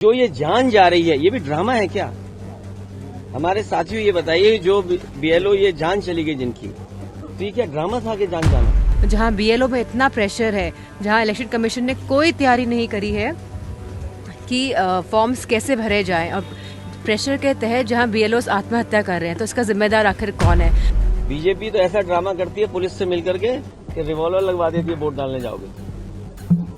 जो ये जान जा रही है ये भी ड्रामा है क्या? हमारे साथियों ये बताइए, जो बीएलओ ये जान चली गई जिनकी, तो ये क्या ड्रामा था कि जान जाना? जहां बीएलओ में इतना प्रेशर है, जहां इलेक्शन कमीशन ने कोई तैयारी नहीं करी है कि फॉर्म्स कैसे भरे जाएं, और प्रेशर के तहत जहां बीएलओ आत्महत्या कर रहे हैं, तो इसका जिम्मेदार आखिर कौन है? बीजेपी तो ऐसा ड्रामा करती है पुलिस से मिलकर के कि रिवॉल्वर लगवा देती है वोट डालने जाओगे।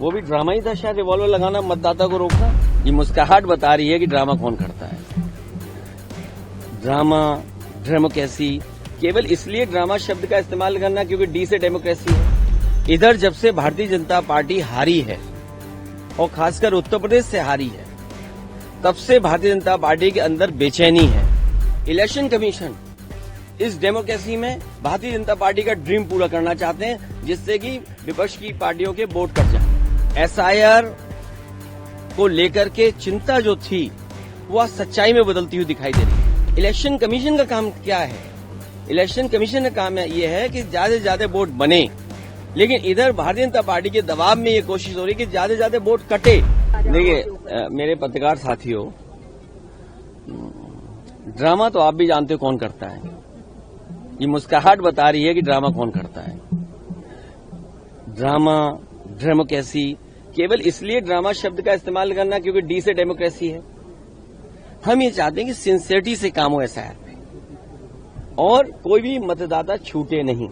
वो भी ड्रामा ही था शायद, रिवॉल्वर लगाना मतदाता को रोकना। ये मुस्कुराहट बता रही है कि ड्रामा कौन करता है। ड्रामा, डेमोक्रेसी, केवल इसलिए ड्रामा शब्द का इस्तेमाल करना क्योंकि डी से डेमोक्रेसी है। इधर जब से भारतीय जनता पार्टी हारी है और खासकर उत्तर प्रदेश से हारी है, तब से भारतीय जनता पार्टी के अंदर बेचैनी है। इलेक्शन कमीशन इस डेमोक्रेसी में भारतीय जनता पार्टी का ड्रीम पूरा करना चाहते हैं, जिससे कि विपक्ष की पार्टियों के वोट कट जाए। एसआईआर को लेकर के चिंता जो थी वो आज सच्चाई में बदलती हुई दिखाई दे रही है। इलेक्शन कमीशन का काम क्या है? इलेक्शन कमीशन का काम ये है कि ज्यादा से ज्यादा वोट बने, लेकिन इधर भारतीय जनता पार्टी के दबाव में ये कोशिश हो रही है कि ज्यादा से ज्यादा वोट कटे। देखिए मेरे पत्रकार साथियों, ड्रामा तो आप भी जानते हो कौन करता है। ये मुस्कुराहट बता रही है कि ड्रामा कौन करता है। ड्रामा, डेमोक्रेसी, केवल इसलिए ड्रामा शब्द का इस्तेमाल करना क्योंकि डी से डेमोक्रेसी है। हम ये चाहते हैं कि सिंसियरिटी से काम हो एसआईआर पे और कोई भी मतदाता छूटे नहीं।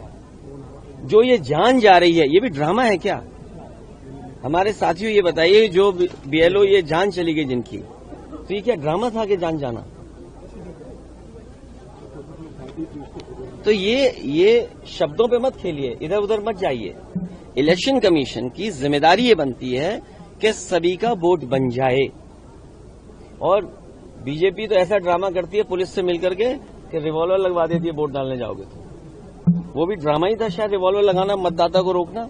जो ये जान जा रही है ये भी ड्रामा है क्या? हमारे साथियों ये बताइए, जो बीएलओ ये जान चली गई जिनकी, तो ये क्या ड्रामा था कि जान जाना? तो ये शब्दों पे मत खेलिए, इधर उधर मत जाइए। इलेक्शन कमीशन की जिम्मेदारी ये बनती है कि सभी का वोट बन जाए, और बीजेपी तो ऐसा ड्रामा करती है पुलिस से मिलकर के कि रिवॉल्वर लगवा देती है वोट डालने जाओगे तो। वो भी ड्रामा ही था शायद, रिवॉल्वर लगाना मतदाता को रोकना।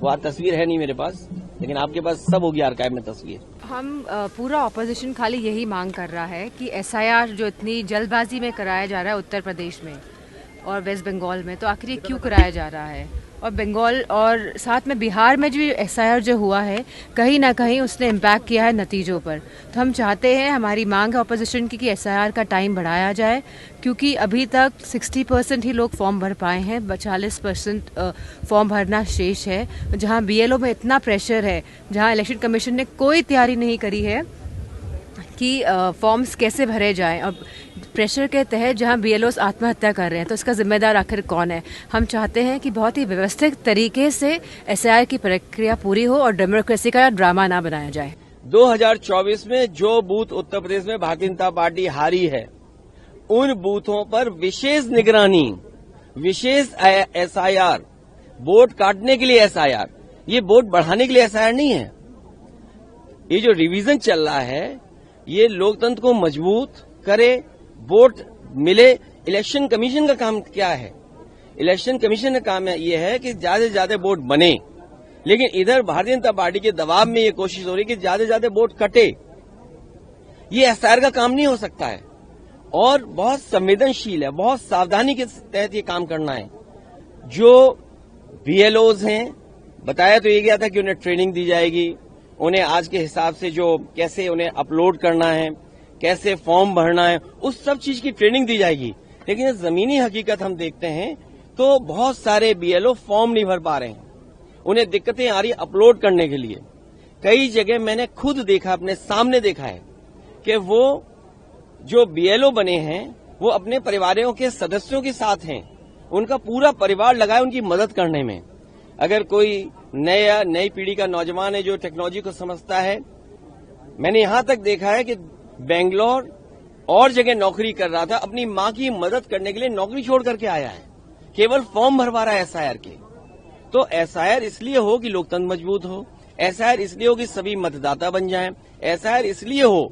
वो आज तस्वीर है नहीं मेरे पास, लेकिन आपके पास सब होगी आर्काइव में तस्वीर। हम पूरा ऑपोजिशन खाली यही मांग कर रहा है कि एसआईआर जो इतनी जल्दबाजी में कराया जा रहा है उत्तर प्रदेश में और वेस्ट बंगाल में, तो आखिर ये क्यों कराया जा रहा है? और बंगाल और साथ में बिहार में जो एसआईआर जो हुआ है, कहीं ना कहीं उसने इम्पैक्ट किया है नतीजों पर। तो हम चाहते हैं, हमारी मांग है ऑपोजिशन की, कि एसआईआर का टाइम बढ़ाया जाए, क्योंकि अभी तक 60% ही लोग फॉर्म भर पाए हैं, 40% फॉर्म भरना शेष है। जहां बीएलओ में इतना प्रेशर है, जहां इलेक्शन कमीशन ने कोई तैयारी नहीं करी है कि फॉर्म्स कैसे भरे जाएं, और प्रेशर के तहत जहां बीएलओ आत्महत्या कर रहे हैं, तो इसका जिम्मेदार आखिर कौन है? हम चाहते हैं कि बहुत ही व्यवस्थित तरीके से एसआईआर की प्रक्रिया पूरी हो और डेमोक्रेसी का ड्रामा ना बनाया जाए। 2024 में जो बूथ उत्तर प्रदेश में भारतीय जनता पार्टी हारी है, उन बूथों पर विशेष निगरानी, विशेष एसआईआर, वोट काटने के लिए एसआईआर, ये वोट बढ़ाने के लिए एसआईआर नहीं है। ये जो रिवीजन चल रहा है ये लोकतंत्र को मजबूत करे, वोट मिले। इलेक्शन कमीशन का काम क्या है? इलेक्शन कमीशन का काम ये है कि ज्यादा से ज्यादा वोट बने, लेकिन इधर भारतीय जनता पार्टी के दबाव में ये कोशिश हो रही है कि ज्यादा से ज्यादा वोट कटे। ये एसआईआर का काम नहीं हो सकता है, और बहुत संवेदनशील है, बहुत सावधानी के तहत ये काम करना है। जो बीएलओज हैं, बताया तो ये गया था कि उन्हें ट्रेनिंग दी जाएगी, उन्हें आज के हिसाब से जो कैसे उन्हें अपलोड करना है, कैसे फॉर्म भरना है, उस सब चीज की ट्रेनिंग दी जाएगी। लेकिन जमीनी हकीकत हम देखते हैं तो बहुत सारे बीएलओ फॉर्म नहीं भर पा रहे हैं, उन्हें दिक्कतें आ रही अपलोड करने के लिए। कई जगह मैंने खुद देखा, अपने सामने देखा है कि वो जो बीएलओ बने हैं वो अपने परिवारों के सदस्यों के साथ हैं, उनका पूरा परिवार लगा है उनकी मदद करने में। अगर कोई नई पीढ़ी का नौजवान है जो टेक्नोलॉजी को समझता है, मैंने यहां तक देखा है कि बेंगलोर और जगह नौकरी कर रहा था, अपनी मां की मदद करने के लिए नौकरी छोड़ करके आया है, केवल फॉर्म भरवा रहा है एसआईआर के। तो एसआईआर इसलिए हो कि लोकतंत्र मजबूत हो, एसआईआर इसलिए हो कि सभी मतदाता बन जाएं, एसआईआर इसलिए हो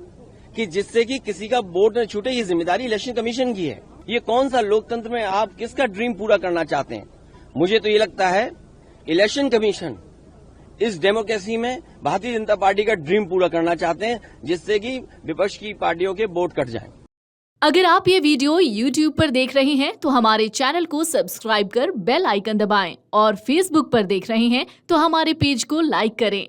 कि जिससे कि किसी का वोट न छूटे। ये जिम्मेदारी इलेक्शन कमीशन की है। ये कौन सा लोकतंत्र में आप किसका ड्रीम पूरा करना चाहते हैं? मुझे तो ये लगता है इलेक्शन कमीशन इस डेमोक्रेसी में भारतीय जनता पार्टी का ड्रीम पूरा करना चाहते हैं, जिससे कि विपक्ष की पार्टियों के वोट कट जाएं। अगर आप ये वीडियो YouTube पर देख रहे हैं तो हमारे चैनल को सब्सक्राइब कर बेल आइकन दबाएं, और Facebook पर देख रहे हैं तो हमारे पेज को लाइक करें।